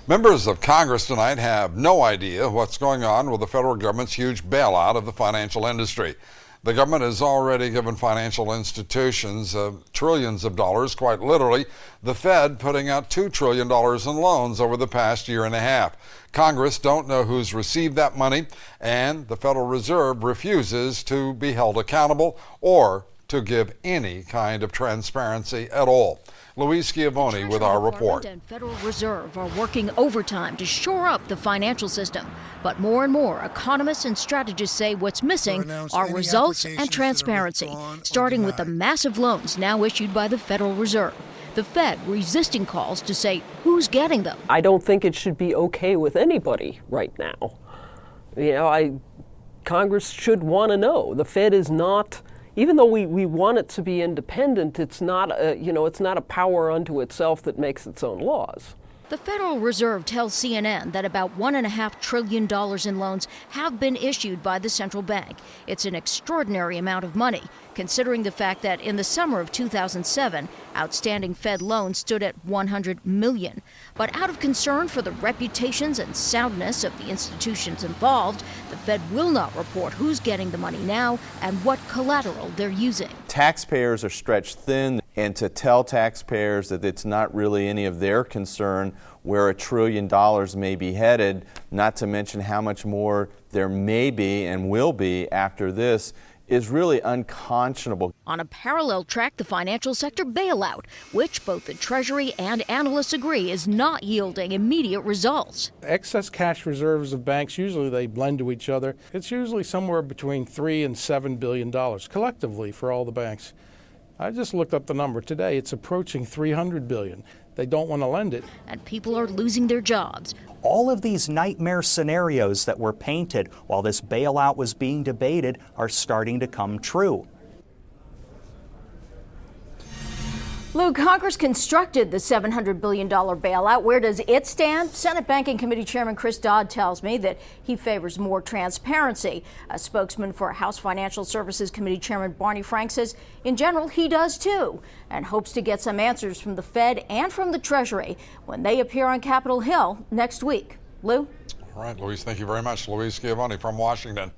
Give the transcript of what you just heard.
Members of Congress tonight have no idea what's going on with the federal government's huge bailout of the financial industry. The government has already given financial institutions trillions of dollars, quite literally, the Fed putting out $2 trillion in loans over the past year and a half. Congress don't know who's received that money, and the Federal Reserve refuses to be held accountable or to give any kind of transparency at all. Louise Schiavone with our report. And Federal Reserve are working overtime to shore up the financial system. But more and more economists and strategists say what's missing are results and transparency, starting with the massive loans now issued by the Federal Reserve. The Fed resisting calls to say who's getting them. I don't think it should be okay with anybody right now. Congress should want to know. The Fed is not. Even though we want it to be independent, it's not a power unto itself that makes its own laws. The Federal Reserve tells CNN that about $1.5 trillion in loans have been issued by the central bank. It's an extraordinary amount of money, considering the fact that in the summer of 2007, outstanding Fed loans stood at $100 million. But out of concern for the reputations and soundness of the institutions involved, the Fed will not report who's getting the money now and what collateral they're using. Taxpayers are stretched thin, and to tell taxpayers that it's not really any of their concern where $1 trillion may be headed, not to mention how much more there may be and will be after this, is really unconscionable. On a parallel track, the financial sector bailout, which both the Treasury and analysts agree is not yielding immediate results. Excess cash reserves of banks, usually they blend to each other. It's usually somewhere between $3 and $7 billion collectively for all the banks. I just looked up the number today. It's approaching $300 billion. They don't want to lend it. And people are losing their jobs. All of these nightmare scenarios that were painted while this bailout was being debated are starting to come true. Lou, Congress constructed the $700 billion bailout. Where does it stand? Senate Banking Committee Chairman Chris Dodd tells me that he favors more transparency. A spokesman for House Financial Services Committee Chairman Barney Frank says, in general, he does too, and hopes to get some answers from the Fed and from the Treasury when they appear on Capitol Hill next week. Lou? All right, Louise, thank you very much. Louise Schiavone from Washington.